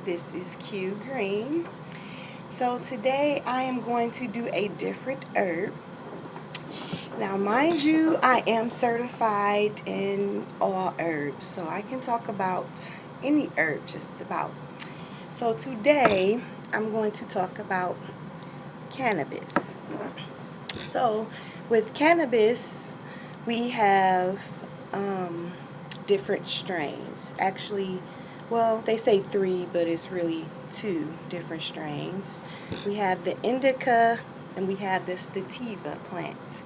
This is Q Green. So today I am going to do a different herb. Now mind you, I am certified in all herbs, so I can talk about any herb just about. So today I'm going to talk about cannabis. So with cannabis we have different strains. Actually, well, they say 3, but it's really 2 different strains. We have the indica and we have the sativa plant.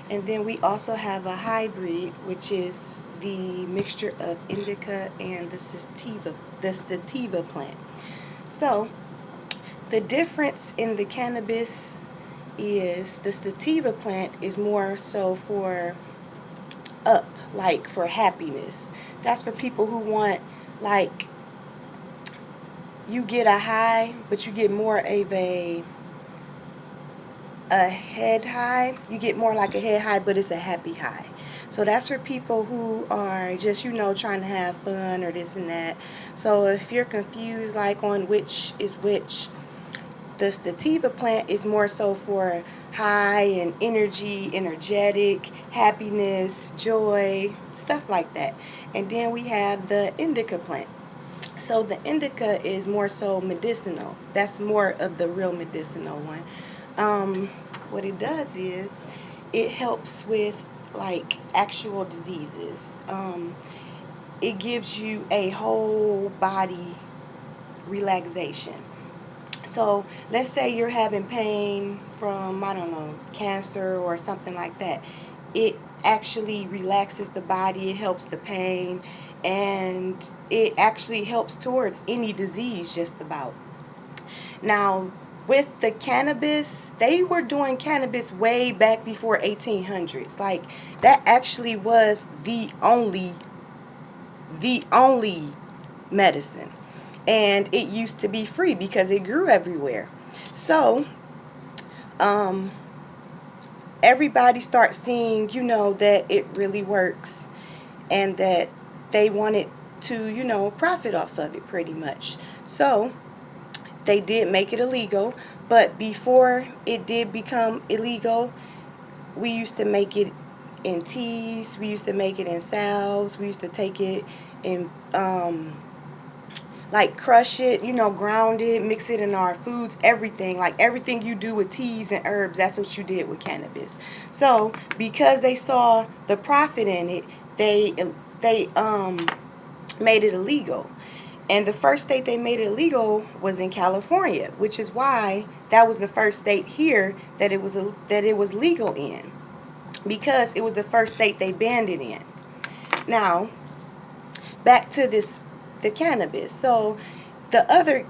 And then we also have a hybrid, which is the mixture of indica and the sativa plant. So the difference in the cannabis is the sativa plant is more so for like for happiness. That's for people who want, like, you get a high, but you get more of a head high. You get more like a head high, but it's a happy high. So that's for people who are just, trying to have fun or this and that. So if you're confused like on which is which, the sativa plant is more so for high and energetic, happiness, joy, stuff like that. And then we have the indica plant. So the indica is more so medicinal. That's more of the real medicinal one. What it does is it helps with like actual diseases. It gives you a whole body relaxation. So let's say you're having pain from, I don't know, cancer or something like that. It actually relaxes the body, it helps the pain, and it actually helps towards any disease just about. Now, with the cannabis, they were doing cannabis way back before 1800s. Like, that actually was the only medicine. And it used to be free because it grew everywhere. So everybody starts seeing, that it really works, and that they wanted to, profit off of it pretty much. So they did make it illegal, but before it did become illegal, we used to make it in teas, we used to make it in salves, we used to take it in like crush it, ground it, mix it in our foods, everything. Like everything you do with teas and herbs, that's what you did with cannabis. So because they saw the profit in it, they made it illegal. And the first state they made it illegal was in California, which is why that was the first state here that it was legal in, because it was the first state they banned it in. Now, back to the cannabis. So the other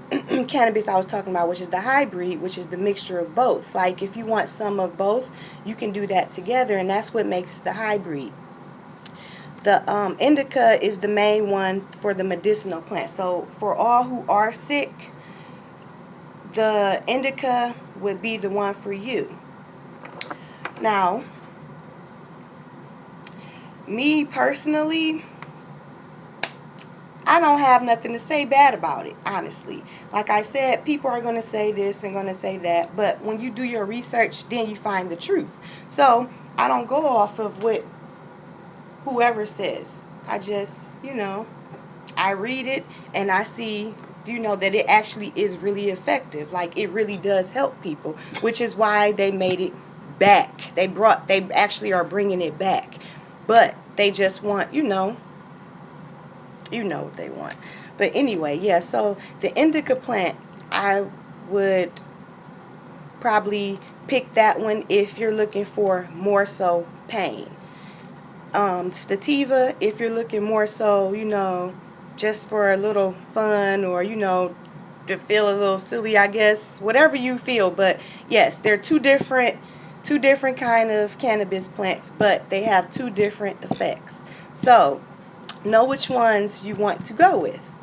cannabis I was talking about, which is the hybrid, which is the mixture of both. Like if you want some of both, you can do that together, and that's what makes the hybrid. The indica is the main one for the medicinal plant. So for all who are sick, the indica would be the one for you. Now, me personally, I don't have nothing to say bad about it, honestly. Like I said, people are going to say this and going to say that, but when you do your research, then you find the truth. So I don't go off of what whoever says. I just, I read it and I see, that it actually is really effective. Like it really does help people, which is why they made it back. They actually are bringing it back, but they just want, what they want. But anyway, yeah, so the indica plant, I would probably pick that one if you're looking for more so pain. Sativa, if you're looking more so, just for a little fun, or, to feel a little silly, I guess, whatever you feel. But yes, they're two different kind of cannabis plants, but they have 2 different effects. So know which ones you want to go with.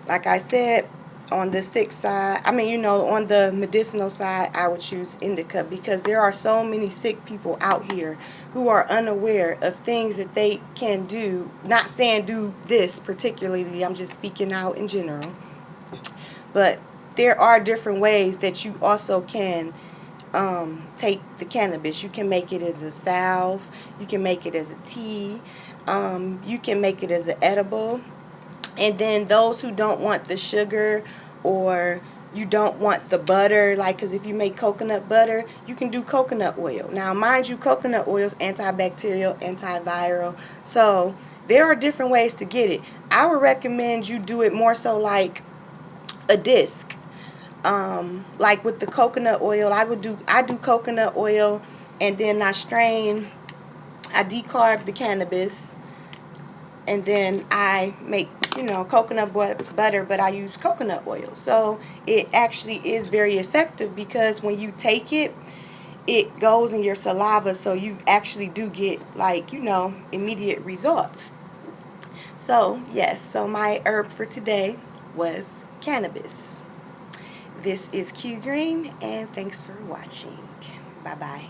Like I said, on the sick side, on the medicinal side, I would choose indica, because there are so many sick people out here who are unaware of things that they can do. Not saying do this particularly, I'm just speaking out in general. But there are different ways that you also can take the cannabis. You can make it as a salve, you can make it as a tea, you can make it as an edible. And then those who don't want the sugar, or you don't want the butter, like, because if you make coconut butter, you can do coconut oil. Now, mind you, coconut oil is antibacterial, antiviral, so there are different ways to get it. I would recommend you do it more so like a disc. Like with the coconut oil, I do coconut oil, and then I decarb the cannabis, and then I make, coconut butter, but I use coconut oil. So it actually is very effective, because when you take it, it goes in your saliva, so you actually do get, like, immediate results. So yes, so my herb for today was cannabis. This is Q Green, and thanks for watching. Bye bye.